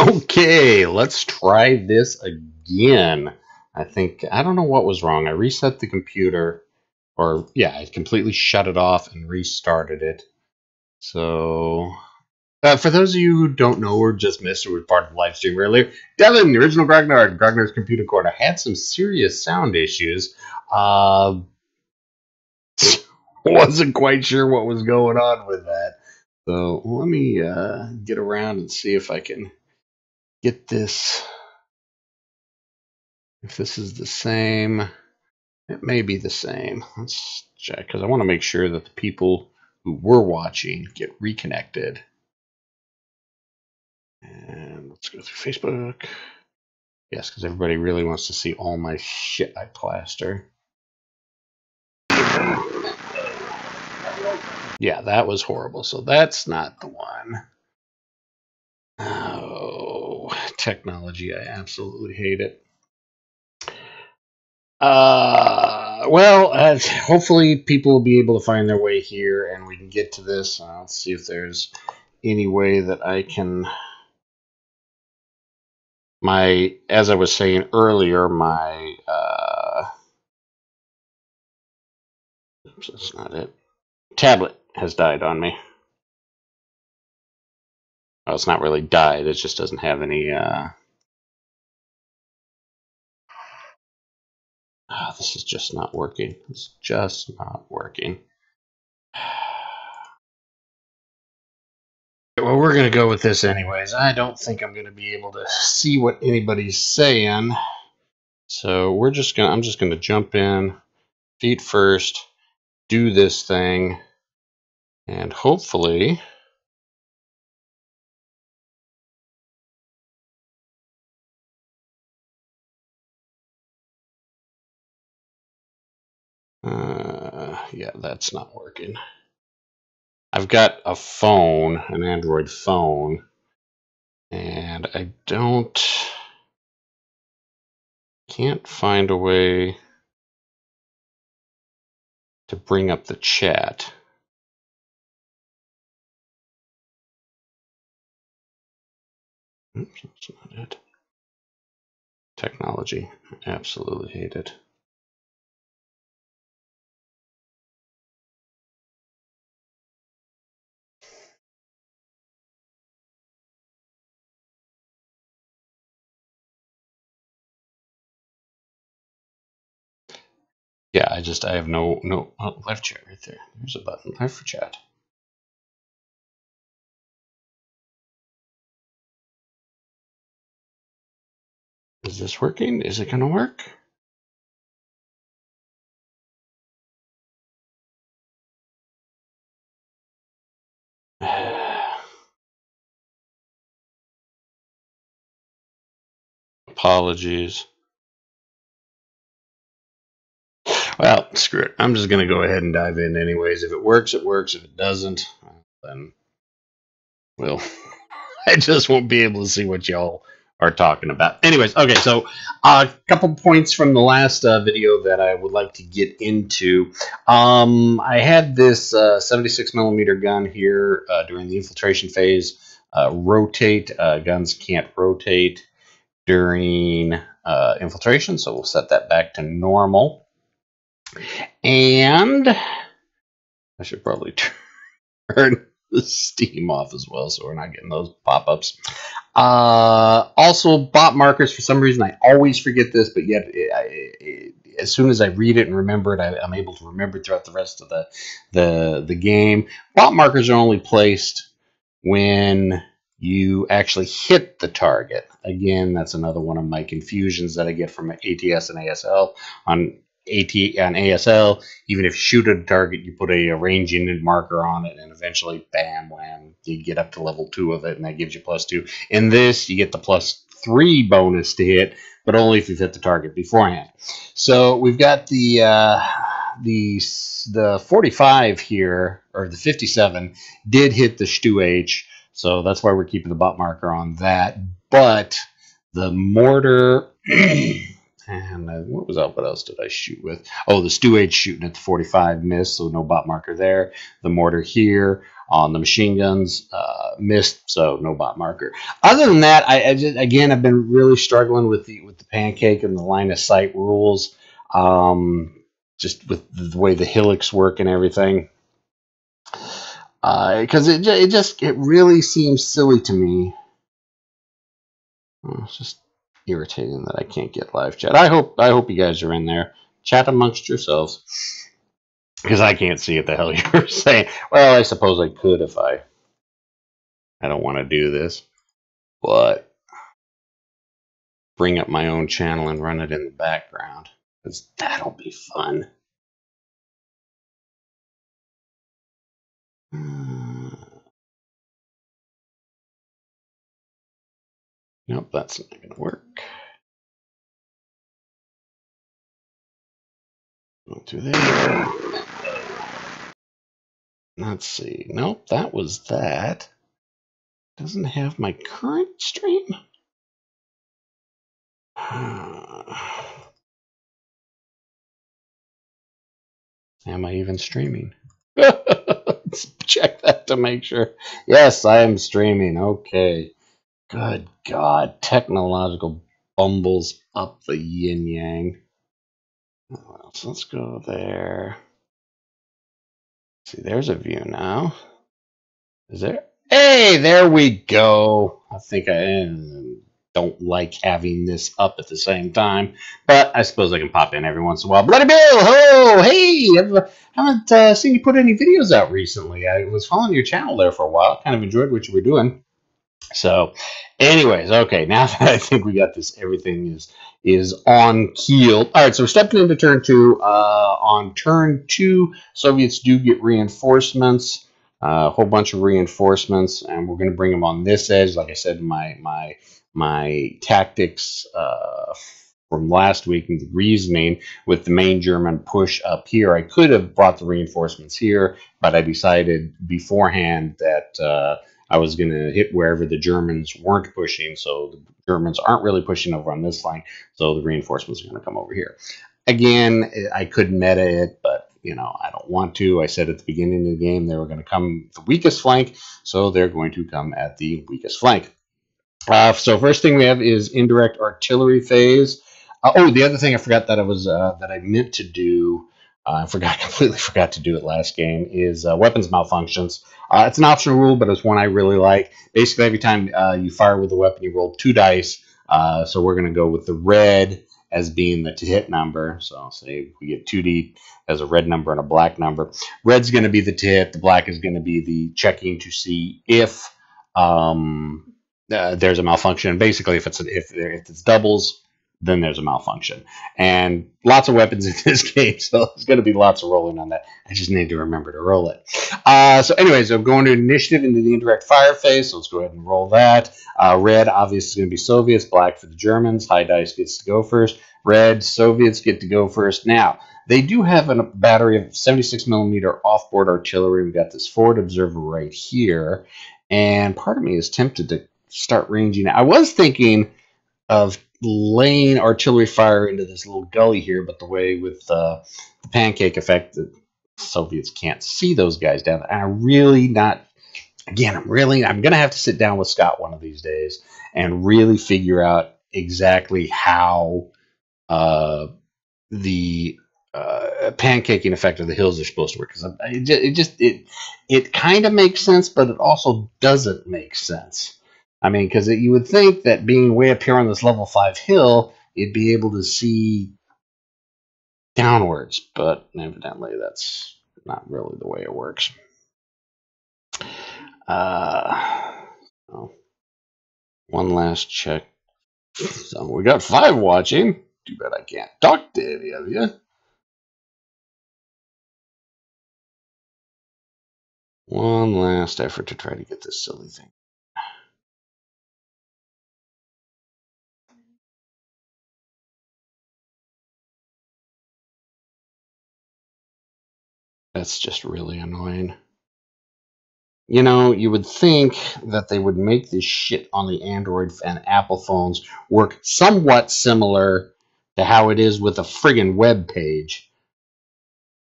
Okay, let's try this again. I don't know what was wrong. I reset the computer, or yeah, I completely shut it off and restarted it. So, for those of you who don't know or just missed or were part of the live stream earlier, Devin, the original Grognard, Grognard's Computer Corner, had some serious sound issues. Wasn't quite sure what was going on with that. So let me get around and see if I can get this. If this is the same, it may be the same. Let's check because I want to make sure that the people who were watching get reconnected. And let's go through Facebook. Yes, because everybody really wants to see all my shit I plaster. Yeah, that was horrible. So that's not the one. Oh, technology. I absolutely hate it. Well, hopefully people will be able to find their way here and we can get to this. Let's see if there's any way that I can... as I was saying earlier, my... oops, that's not it. Tablet has died on me. Well, it's not really died. It just doesn't have any... this is just not working. It's just not working. Well, we're going to go with this anyways. I don't think I'm going to be able to see what anybody's saying. So I'm just going to jump in, feet first, do this thing, and hopefully... yeah, that's not working. I've got a phone, an Android phone, and I can't find a way to bring up the chat. Oops, that's not it. Technology. I absolutely hate it. Yeah, I have no oh, live chat right there. There's a button, live for chat. Is this working? Is it gonna work? Apologies. Well, screw it. I'm just going to go ahead and dive in anyways. If it works, it works. If it doesn't, then, well, I just won't be able to see what y'all are talking about. Anyways, okay, so a couple points from the last video that I would like to get into. I had this 76 millimeter gun here during the infiltration phase. Rotate. Guns can't rotate during infiltration, so we'll set that back to normal. And I should probably turn the Steam off as well so we're not getting those pop-ups. Also, bot markers. For some reason, I always forget this, but yet as soon as I read it and remember it, I'm able to remember it throughout the rest of the game. Bot markers are only placed when you actually hit the target. Again, that's another one of my confusions that I get from ATS and ASL. On ASL, even if you shoot at a target, you put a range unit marker on it, and eventually, bam, wham, you get up to level 2 of it, and that gives you +2. In this, you get the +3 bonus to hit, but only if you've hit the target beforehand. So we've got the 45 here, or the 57, did hit the Stu-H, so that's why we're keeping the bot marker on that. But the mortar... And what was up? What else did I shoot with? Oh, the Stu H shooting at the 45 missed, so no bot marker there. The mortar here on the machine guns missed, so no bot marker. Other than that, I just, again, I've been really struggling with the pancake and the line of sight rules, just with the way the hillocks work and everything. Because it really seems silly to me. It's just irritating that I can't get live chat. I hope you guys are in there. Chat amongst yourselves, because I can't see what the hell you're saying. Well, I suppose I could if I don't want to do this, but bring up my own channel and run it in the background, because that'll be fun. Nope, that's not going to work. Go through there. Let's see. Nope, that was that. Doesn't have my current stream. Am I even streaming? Let's check that to make sure. Yes, I am streaming. Okay. Good God. Technological bumbles up the yin yang. So let's go there. See, there's a view now. Is there? Hey, there we go. I think I don't like having this up at the same time, but I suppose I can pop in every once in a while. Bloody Bill, hello, hey, haven't seen you put any videos out recently. I was following your channel there for a while. Kind of enjoyed what you were doing. So, anyways, okay, now that I think we got this, everything is on keel. All right, so we're stepping into turn 2. On turn 2, Soviets do get reinforcements. A whole bunch of reinforcements, and we're going to bring them on this edge. Like I said, my tactics from last week and the reasoning with the main German push up here. I could have brought the reinforcements here, but I decided beforehand that I was going to hit wherever the Germans weren't pushing. So the Germans aren't really pushing over on this line, so the reinforcements are going to come over here. Again, I could meta it, but I don't want to. I said at the beginning of the game they were going to come the weakest flank, so they're going to come at the weakest flank. So first thing we have is indirect artillery phase. Oh, the other thing I forgot that I meant to do, completely forgot to do it last game, is weapons malfunctions. It's an optional rule, but it's one I really like. Basically, every time you fire with a weapon, you roll 2 dice. So we're going to go with the red as being the to hit number. So say we get 2D as a red number and a black number. Red's going to be the to hit. The black is going to be the checking to see if there's a malfunction. Basically, if it's doubles, then there's a malfunction. And lots of weapons in this game, so there's going to be lots of rolling on that. I just need to remember to roll it. So anyways, I'm going to initiative into the indirect fire phase, so let's go ahead and roll that. Red, obviously, is going to be Soviets. Black for the Germans. High dice gets to go first. Red, Soviets get to go first. Now, they do have a battery of 76 millimeter offboard artillery. We've got this forward observer right here. And part of me is tempted to start ranging. I was thinking of laying artillery fire into this little gully here, but the way with the pancake effect, the Soviets can't see those guys down there. And I'm going to have to sit down with Scott one of these days and really figure out exactly how the pancaking effect of the hills are supposed to work, because it kind of makes sense, but it also doesn't make sense. I mean, because you would think that being way up here on this level 5 hill, you'd be able to see downwards, but evidently that's not really the way it works. One last check. So we got 5 watching. Too bad I can't talk to any of you. One last effort to try to get this silly thing. That's just really annoying. You would think that they would make this shit on the Android and Apple phones work somewhat similar to how it is with a friggin' web page.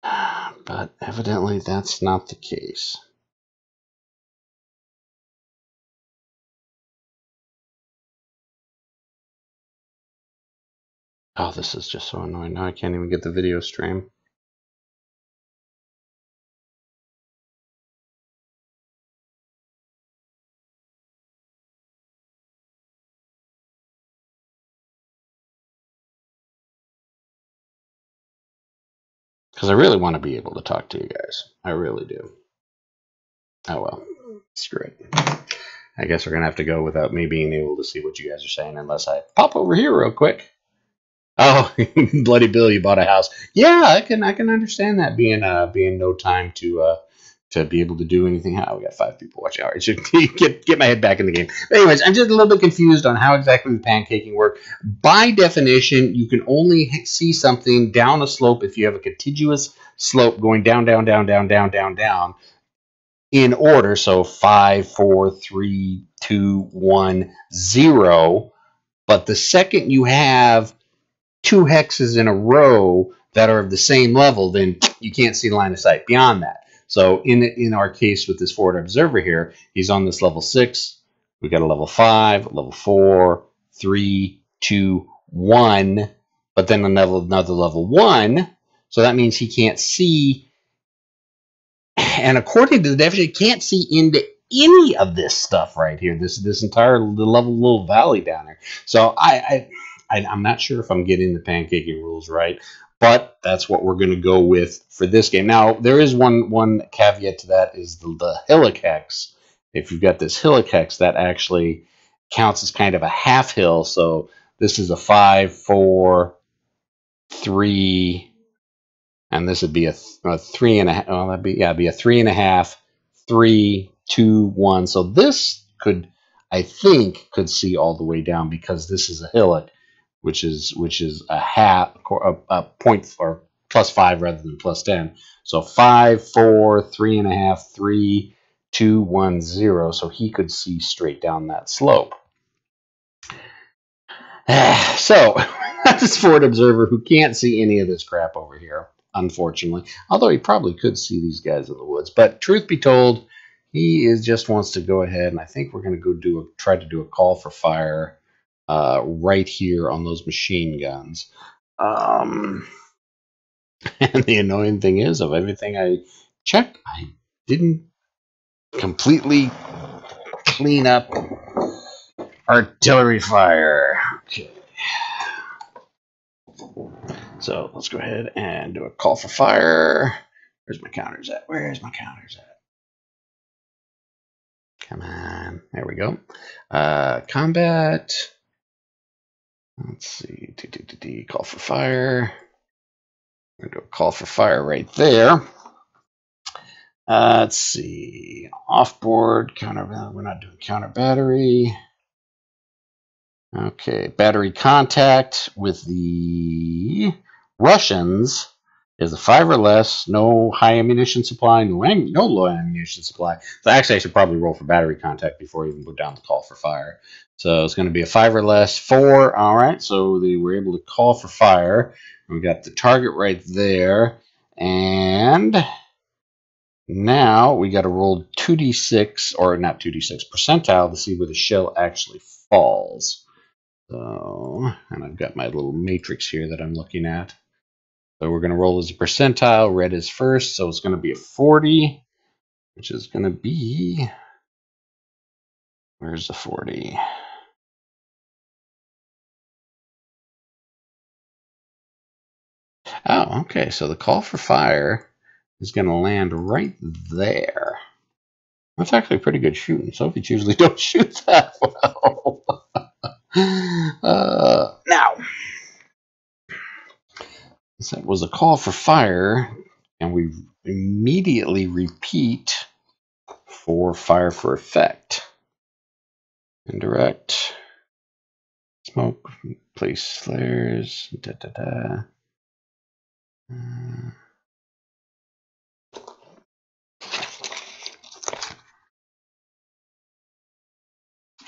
But evidently that's not the case. Oh, this is just so annoying. Now I can't even get the video stream. Because I really want to be able to talk to you guys. I really do. Oh well. Screw it. I guess we're going to have to go without me being able to see what you guys are saying unless I pop over here real quick. Oh, Bloody Bill, you bought a house. Yeah, I can understand that being no time to be able to do anything. Oh, we got 5 people watching. All right, so get my head back in the game. But anyways, I'm just a little bit confused on how exactly the pancaking work. By definition, you can only see something down a slope if you have a contiguous slope going down, down, down, down, down, down, down in order. So 5, 4, 3, 2, 1, 0. But the second you have 2 hexes in a row that are of the same level, then you can't see line of sight beyond that. So in our case with this forward observer here, he's on this level 6. We got a level 5, level 4, 3, 2, 1, but then another level 1. So that means he can't see. And according to the definition, he can't see into any of this stuff right here. This entire level little valley down there. So I'm not sure if I'm getting the pancaking rules right, but that's what we're going to go with for this game. Now, there is one caveat to that is the hillock hex. If you've got this hillock hex, that actually counts as kind of a half hill. So this is a 5, 4, 3, and this would be a 3.5. Well, that'd be a 3.5, 3, 2, 1. So this I think, could see all the way down because this is a hillock, which is a half, a point, or +5 rather than +10. So 5, 4, 3.5, 3, 2, 1, 0. So he could see straight down that slope. So this forward observer who can't see any of this crap over here, unfortunately. Although he probably could see these guys in the woods. But truth be told, he just wants to go ahead, and I think we're going to go try to do a call for fire right here on those machine guns. And the annoying thing is, of everything I checked, I didn't completely clean up artillery fire. Okay. So let's go ahead and do a call for fire. Where's my counters at? Where's my counters at? Come on. There we go. Combat. Let's see. Call for fire. We're going to do a call for fire right there. Let's see. Offboard. Counter. We're not doing counter battery. Okay. Battery contact with the Russians is a 5 or less, no high ammunition supply, no low ammunition supply. So actually, I should probably roll for battery contact before I even go down the call for fire. So it's going to be a 5 or less, 4. All right, so they were able to call for fire. We got the target right there. And now we got to roll 2d6, or not 2d6, percentile to see where the shell actually falls. So, and I've got my little matrix here that I'm looking at. So we're going to roll as a percentile. Red is first, so it's going to be a 40, which is going to be, where's the 40? Oh, okay, so the call for fire is going to land right there. That's actually pretty good shooting. Soviets usually don't shoot that well. Now, that was a call for fire, and we immediately repeat for fire for effect. Indirect. Smoke, place flares,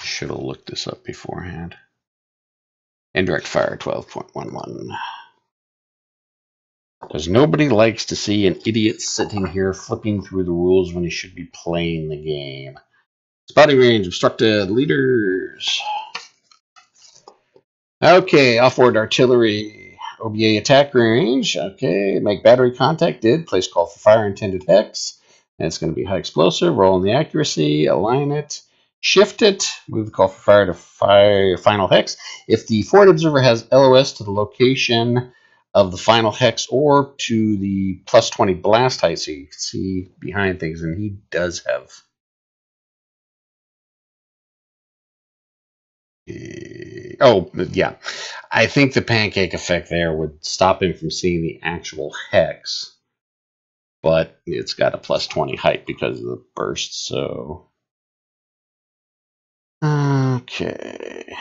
Should have looked this up beforehand. Indirect fire 12.11. Because nobody likes to see an idiot sitting here flipping through the rules when he should be playing the game. Spotting range obstructed. Leaders. Okay, offboard artillery. OBA attack range. Okay, make battery contact. Did. Place call for fire intended hex. And it's going to be high explosive. Roll in the accuracy. Align it. Shift it. Move the call for fire to final hex. If the forward observer has LOS to the location of the final hex or to the plus 20 blast height, so you can see behind things, and he does have. Oh, yeah. I think the pancake effect there would stop him from seeing the actual hex, but it's got a plus 20 height because of the burst, so. Okay.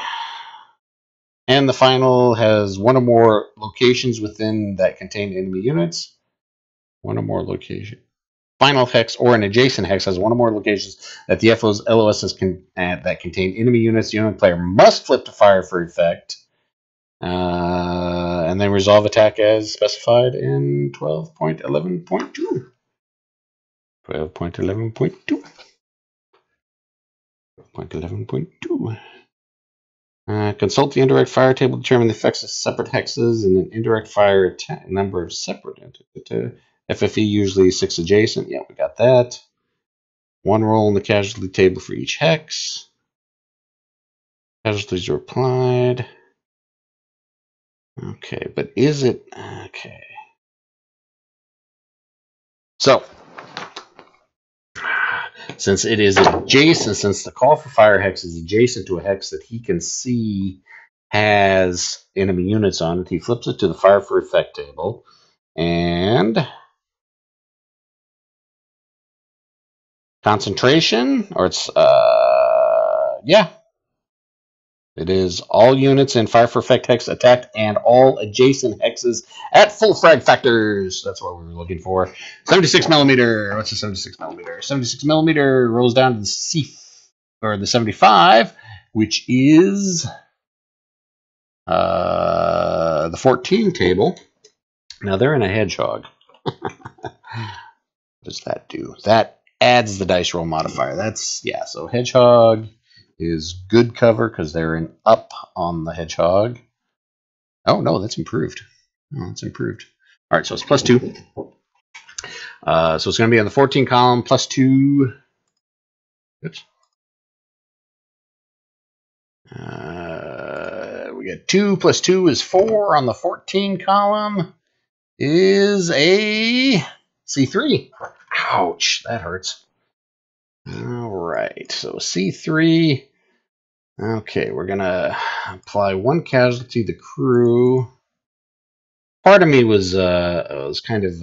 And the final has one or more locations within that contain enemy units. One or more location. Final hex or an adjacent hex has one or more locations that the FO's LOSs that contain enemy units. The unit player must flip to fire for effect. And then resolve attack as specified in 12.11.2. 12.11.2. 12.11.2. Consult the indirect fire table to determine the effects of separate hexes and an indirect fire attack number of separate FFE, usually 6 adjacent. Yeah, we got that. One roll in the casualty table for each hex. Casualties are applied. Okay, but is it... Okay. So, since it is adjacent, since the call for fire hex is adjacent to a hex that he can see has enemy units on it, he flips it to the fire for effect table, and concentration, or it's yeah, it is all units in fire for effect hex attacked and all adjacent hexes at full frag factors. That's what we were looking for. 76 millimeter. What's the 76 millimeter? 76 millimeter rolls down to the C or the 75, which is the 14 table. Now they're in a hedgehog. What does that do? That adds the dice roll modifier. That's, yeah, so hedgehog is good cover because they're in up on the hedgehog. Oh, no, that's improved. Oh, that's improved. All right, so it's plus 2. So it's going to be on the 14 column, plus 2. Oops. We got 2 plus 2 is 4 on the 14 column. Is a C3. Ouch, that hurts. All right, so C3. Okay, we're going to apply 1 casualty to crew. Part of me was kind of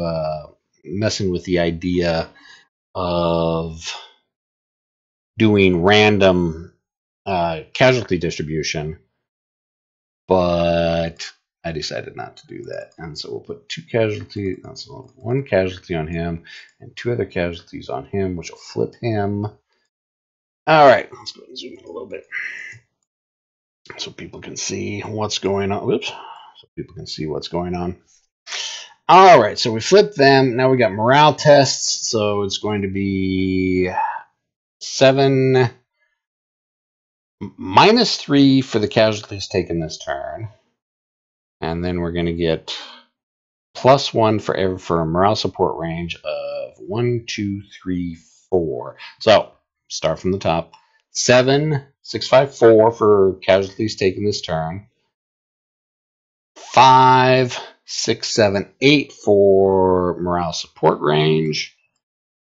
messing with the idea of doing random casualty distribution, but I decided not to do that. And so we'll put 2 casualties, so 1 casualty on him and 2 other casualties on him, which will flip him. All right, let's go and zoom in a little bit so people can see what's going on. Whoops. So people can see what's going on. All right, so we flipped them. Now we got morale tests. So it's going to be 7 minus 3 for the casualties taken this turn. And then we're going to get plus 1 for a morale support range of 1, 2, 3, 4. So start from the top. 7, 6, 5, 4 for casualties taken this turn. 5, 6, 7, 8 for morale support range.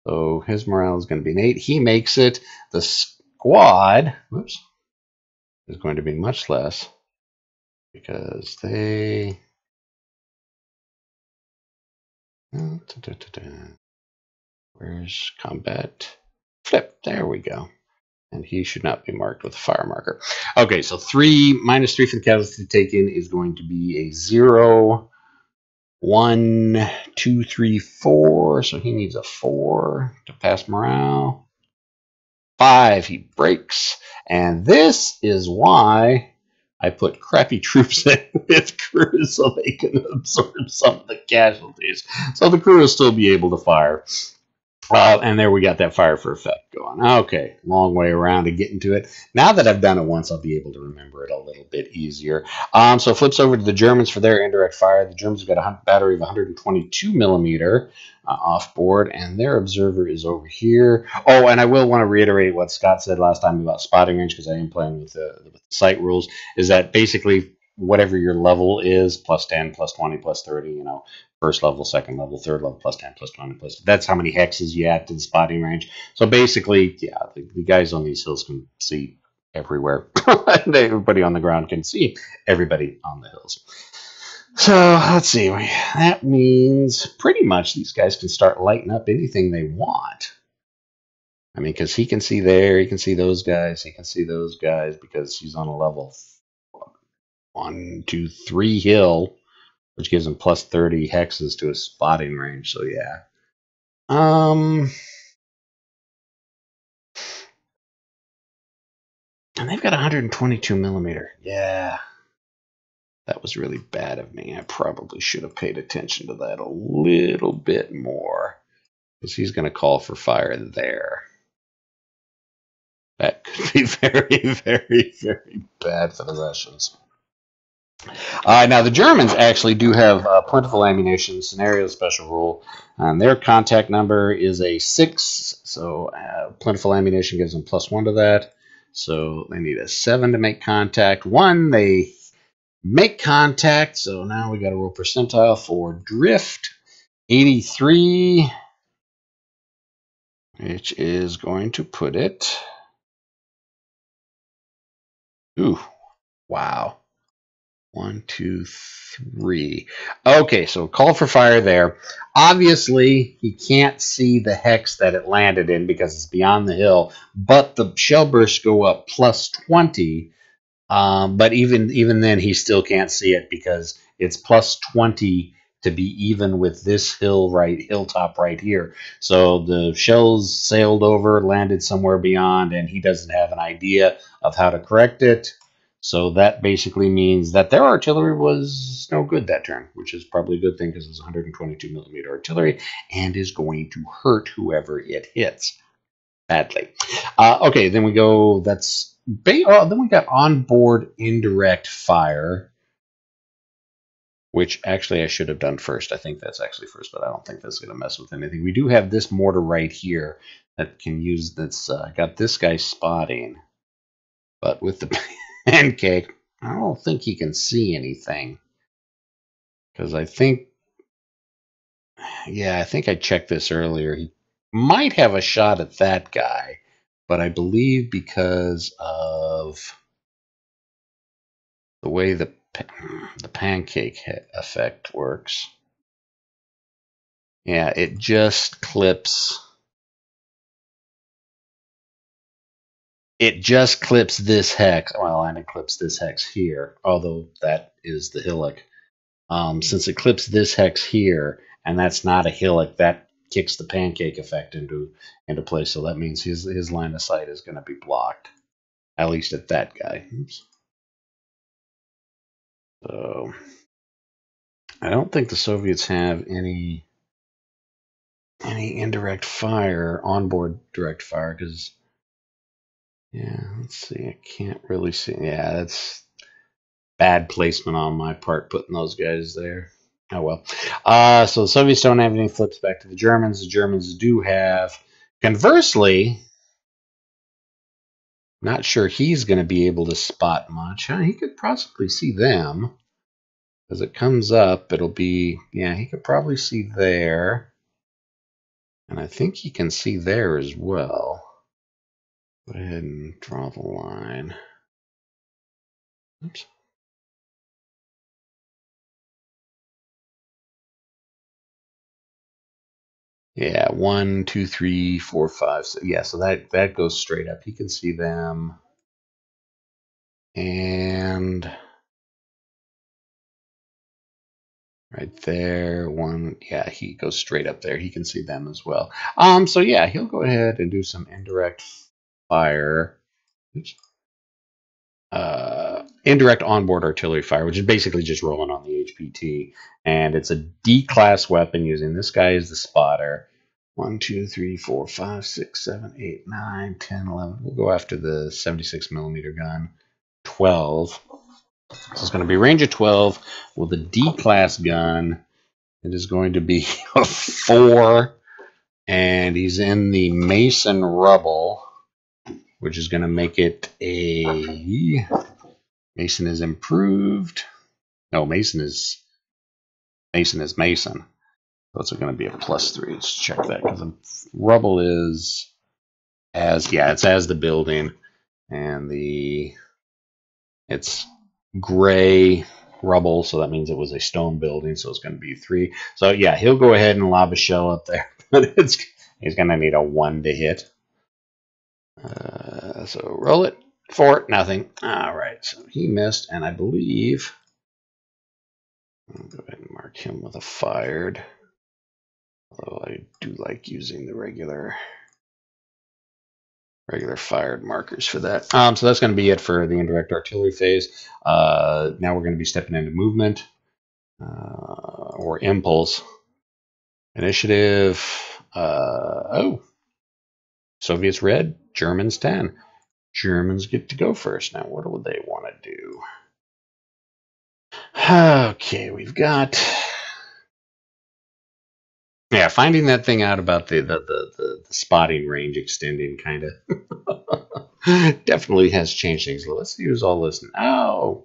So his morale is going to be an 8. He makes it. The squad, whoops, is going to be much less because they. Where's combat? Flip. There we go. And he should not be marked with a fire marker. Okay, so 3 minus 3 for the casualty taken is going to be a 0. 1, 2, 3, 4. So he needs a 4 to pass morale. 5, he breaks. And this is why I put crappy troops in with crews so they can absorb some of the casualties. So the crew will still be able to fire. And there we got that fire for effect going. Okay, long way around to getting to it. Now that I've done it once, I'll be able to remember it a little bit easier. So it flips over to the Germans for their indirect fire. The Germans have got a battery of 122 millimeter off board, and their observer is over here. Oh, and I will want to reiterate what Scott said last time about spotting range, because I am playing with the sight rules, is that basically whatever your level is, plus 10, plus 20, plus 30, you know, first level, second level, third level, plus 10, plus 20, plus. That's how many hexes you add to the spotting range. So basically, yeah, the guys on these hills can see everywhere. Everybody on the ground can see everybody on the hills. So let's see. That means pretty much these guys can start lighting up anything they want. I mean, because he can see there, he can see those guys, he can see those guys because he's on a level 1, 2, 3 hill, which gives him plus 30 hexes to his spotting range. So yeah. And they've got 122 millimeter. Yeah. That was really bad of me. I probably should have paid attention to that a little bit more, because he's going to call for fire there. That could be very, very, very bad for the Russians. Now, the Germans actually do have plentiful ammunition, scenario special rule. Their contact number is a 6, so plentiful ammunition gives them +1 to that. So they need a 7 to make contact. 1, they make contact, so now we got to roll percentile for drift. 83, which is going to put it... Ooh, wow. 1, 2, 3. Okay, so call for fire there. Obviously, he can't see the hex that it landed in because it's beyond the hill, but the shell bursts go up +20. But even then, he still can't see it because it's +20 to be even with this hilltop right here. So the shells sailed over, landed somewhere beyond, and he doesn't have an idea of how to correct it. So that basically means that their artillery was no good that turn, which is probably a good thing because it's 122 millimeter artillery and is going to hurt whoever it hits badly. Okay, then we go. Then we got onboard indirect fire, which actually I should have done first. I think that's actually first, but I don't think that's going to mess with anything. We do have this mortar right here that can use this. Got this guy spotting, but with the pancake, I don't think he can see anything, because I think I checked this earlier. He might have a shot at that guy, but I believe because of the way the pancake effect works, yeah, it just clips. It just clips this hex. Well, and it clips this hex here, although that is the hillock. Since it clips this hex here, and that's not a hillock, that kicks the pancake effect into place. So that means his line of sight is going to be blocked, at least at that guy. Oops. So I don't think the Soviets have any indirect fire, onboard direct fire, because yeah, let's see, I can't really see. Yeah, that's bad placement on my part, putting those guys there. Oh well. So the Soviets don't have any, flips back to the Germans. The Germans do have. Conversely, not sure he's going to be able to spot much. He could possibly see them. As it comes up, it'll be, yeah, he could probably see there. And I think he can see there as well. Go ahead and draw the line. Oops. Yeah, 1, 2, 3, 4, 5. So, yeah, so that goes straight up. He can see them. And right there, 1. Yeah, he goes straight up there. He can see them as well. So yeah, he'll go ahead and do some indirect fire. Oops. indirect onboard artillery fire, which is basically just rolling on the HPT. And it's a D-class weapon using this guy as the spotter. 1, 2, 3, 4, 5, 6, 7, 8, 9, 10, 11. We'll go after the 76 millimeter gun. 12. So it's going to be range of 12 with a D-class gun. It is going to be a 4. And he's in the Mason Rubble, which is going to make it a... Mason is improved. No, Mason is Mason. So it's going to be a +3. Let's check that because the Rubble is it's as the building, and it's gray rubble, so that means it was a stone building, so it's going to be 3. So yeah, he'll go ahead and lob a shell up there, but he's going to need a 1 to hit. So roll it. 4, nothing. All right, so he missed, and I believe I'll go ahead and mark him with a fired. Although I do like using the regular fired markers for that. So that's going to be it for the indirect artillery phase. Now we're going to be stepping into movement or impulse. Initiative. Soviets red, Germans 10. Germans get to go first. Now, what do they want to do? Okay, we've got... Yeah, finding that thing out about the spotting range extending kind of definitely has changed things. Let's use all this now.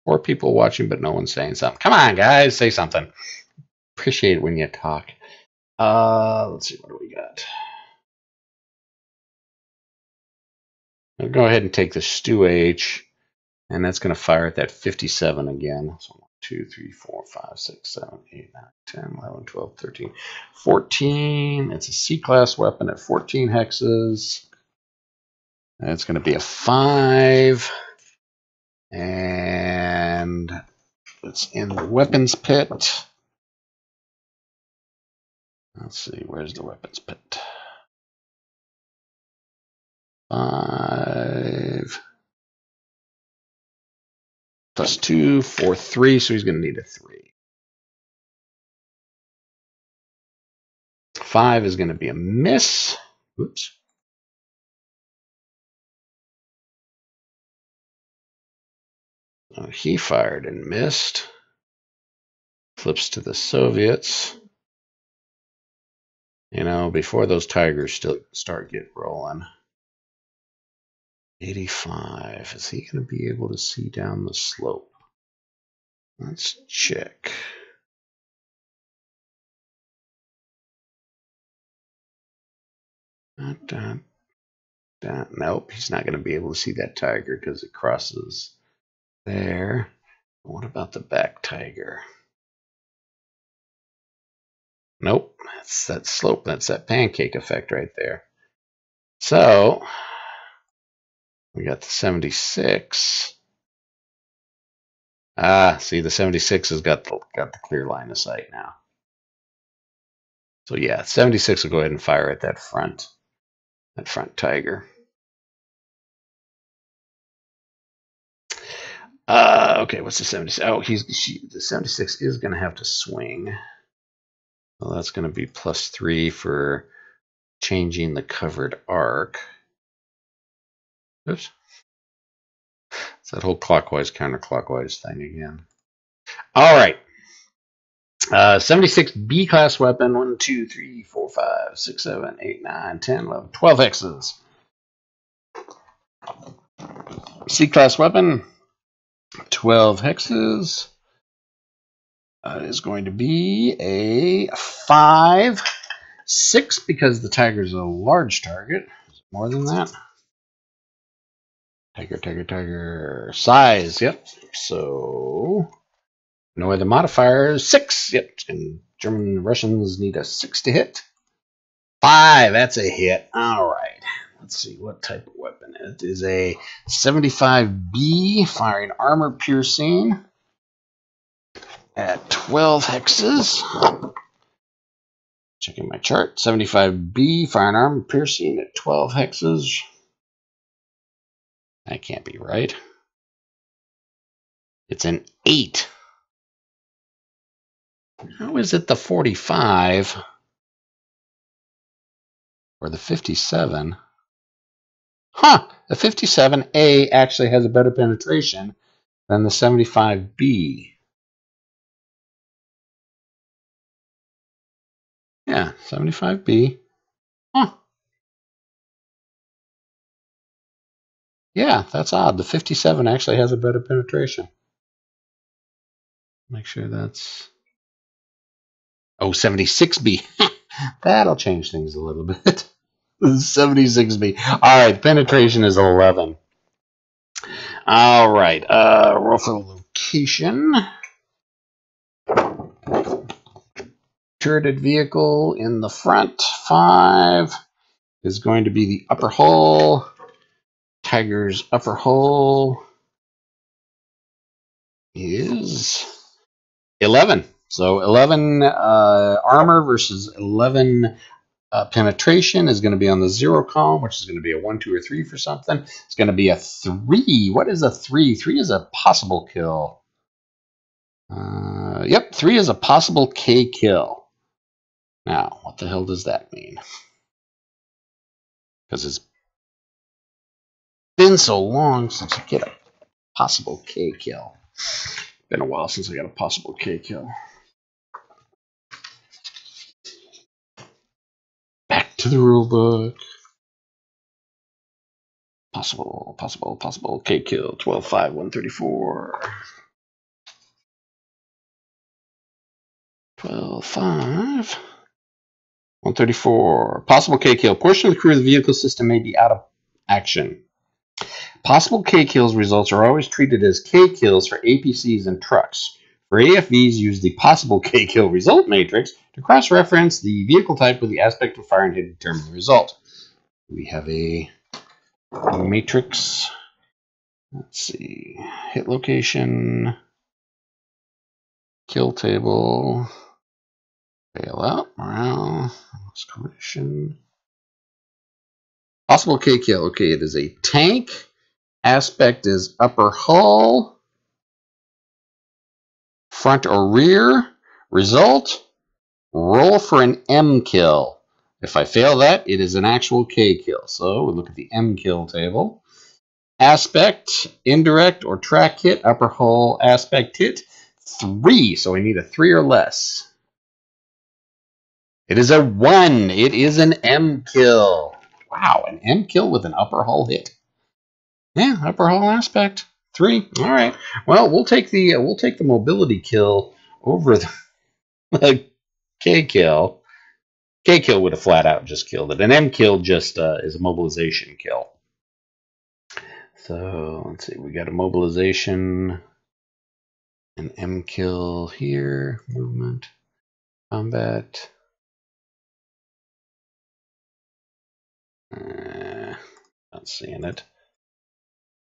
4 people watching, but no one's saying something. Come on, guys, say something. Appreciate it when you talk. Let's see, what do we got? I'll go ahead and take the Stu H, and that's going to fire at that 57 again. So 1, 2, 3, 4, 5, 6, 7, 8, 9, 10, 11, 12, 13, 14. It's a C-class weapon at 14 hexes. And it's going to be a 5. And it's in the weapons pit. Let's see, where's the weapons pit? 5 plus 2 for 3, so he's going to need a 3. 5 is going to be a miss. Oops. He fired and missed. Flips to the Soviets. You know, before those Tigers still start getting rolling. 85. Is he going to be able to see down the slope? Let's check. Nope, he's not going to be able to see that Tiger because it crosses there. What about the back Tiger? Nope, that's that slope. That's that pancake effect right there. So we got the 76. See, the 76 has got the clear line of sight now. So yeah, 76 will go ahead and fire at that front Tiger. Okay, what's the 76? Oh, the 76 is going to have to swing. Well, that's going to be +3 for changing the covered arc. Oops. It's that whole clockwise, counterclockwise thing again. All right. 76 B-class weapon. 1, 2, 3, 4, 5, 6, 7, 8, 9, 10, 11, 12 hexes. C-class weapon. 12 hexes. Is going to be a 5. 6 because the Tiger's a large target. More than that. Tiger. Size, yep. So, no other modifiers. 6, yep. And German and Russians need a 6 to hit. 5, that's a hit. All right. Let's see what type of weapon. It is a 75B, firing armor piercing at 12 hexes. Checking my chart. 75B, firing armor piercing at 12 hexes. That can't be right. It's an 8. How is it the 45 or the 57? Huh, the 57A actually has a better penetration than the 75B. Yeah, 75B. Huh. Yeah, that's odd. The 57 actually has a better penetration. Make sure that's... Oh, 76B. That'll change things a little bit. 76B. All right, penetration is 11. All right, roll for location. Turreted vehicle in the front. 5 is going to be the upper hull. Tiger's upper hull is 11. So 11 armor versus 11 penetration is going to be on the 0 column, which is going to be a 1, 2, or 3 for something. It's going to be a 3. What is a 3? 3 is a possible kill. Yep, 3 is a possible K kill. Now, what the hell does that mean? Because it's been so long since you get a possible K kill. Been a while since I got a possible K kill. Back to the rule book. Possible K kill. 12, 5, 134. 12, 5. 134. Possible K kill. Portion of the crew of the vehicle system may be out of action. Possible K kills results are always treated as K kills for APCs and trucks. For AFVs, use the possible K kill result matrix to cross-reference the vehicle type with the aspect of fire and hit to determine the result. We have a matrix. Let's see. Hit location. Kill table. Bailout. Morale. Exclamation. Possible K kill. Okay, it is a tank. Aspect is upper hull. Front or rear. Result. Roll for an M kill. If I fail that, it is an actual K kill. So we look at the M kill table. Aspect, indirect or track hit, upper hull, aspect hit, 3. So we need a 3 or less. It is a 1. It is an M kill. Wow, an M kill with an upper hull hit. Yeah, upper hull aspect, 3. All right. Well, we'll take the mobility kill over the K kill. K kill would have flat out just killed it. An M kill just is a mobilization kill. So let's see. We got a mobilization. An M kill here, movement, combat. Not seeing it.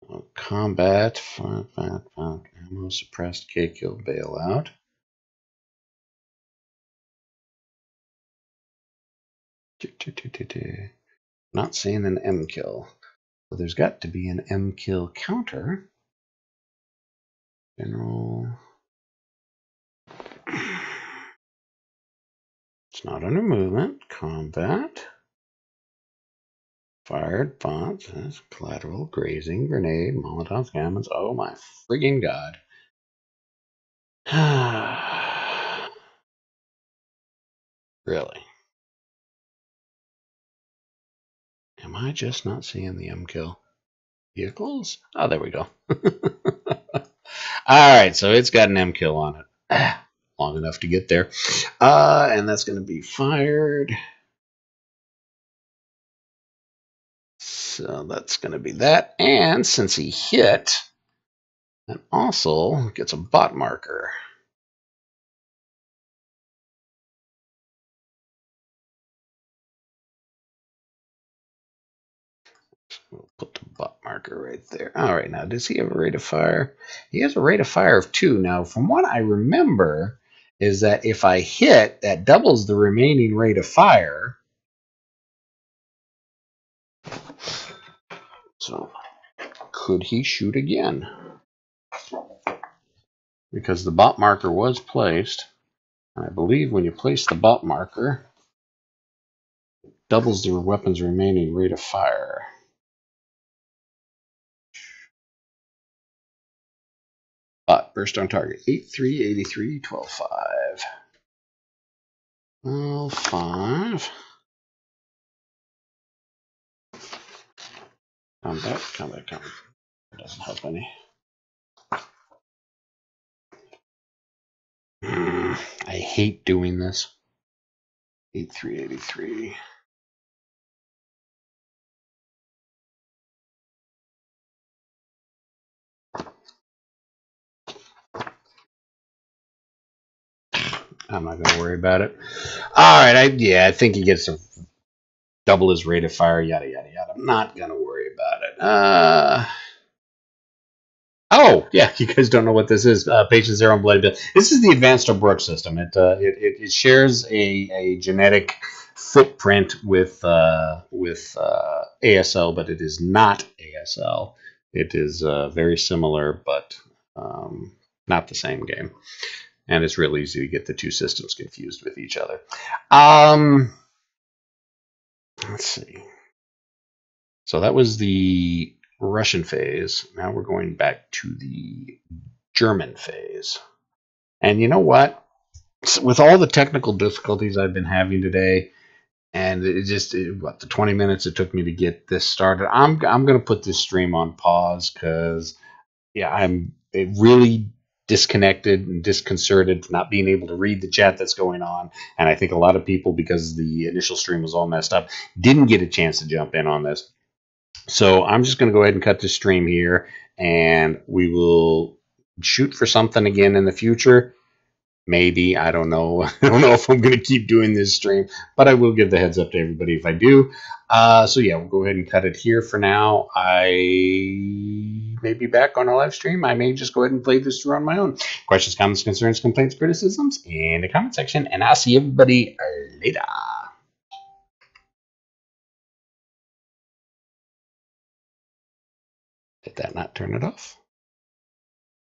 Oh, combat, ammo, suppressed, K kill, bailout. Not seeing an M kill. So there's got to be an M kill counter. General. It's not under movement. Combat. Fired bots. Collateral. Grazing. Grenade. Molotovs. Gammons. Oh my friggin' god. Really? Am I just not seeing the M kill? Vehicles? Oh, there we go. Alright, so it's got an M kill on it. Long enough to get there. And that's going to be fired. So that's going to be that. And since he hit, that also gets a bot marker. We'll put the bot marker right there. All right, now, does he have a rate of fire? He has a rate of fire of 2. Now, from what I remember, is that if I hit, that doubles the remaining rate of fire. So, could he shoot again? because the bot marker was placed. And I believe when you place the bot marker, it doubles the weapon's remaining rate of fire. Bot burst on target 8383 125. 5. Combat. It doesn't help any. I hate doing this. 8383. I'm not going to worry about it. All right, I think he gets to double his rate of fire, yada, yada, yada. I'm not going to worry about it. Oh, yeah, you guys don't know what this is. Patient 0 on Bloody Bill. This is the Advanced O'Brooke system. It shares a genetic footprint with ASL, but it is not ASL. It is very similar, but not the same game. And it's real easy to get the two systems confused with each other. Let's see. So that was the Russian phase. Now we're going back to the German phase. And you know what? With all the technical difficulties I've been having today, and the 20 minutes it took me to get this started, I'm going to put this stream on pause because, yeah, I'm really disconnected and disconcerted for not being able to read the chat that's going on. And I think a lot of people, because the initial stream was all messed up, didn't get a chance to jump in on this. So I'm just going to go ahead and cut the stream here, and we will shoot for something again in the future. Maybe, I don't know. I don't know if I'm going to keep doing this stream, but I will give the heads up to everybody if I do. So yeah, we'll go ahead and cut it here for now. I may be back on a live stream. I may just go ahead and play this through on my own. Questions, comments, concerns, complaints, criticisms in the comment section, and I'll see everybody later. Did that not turn it off?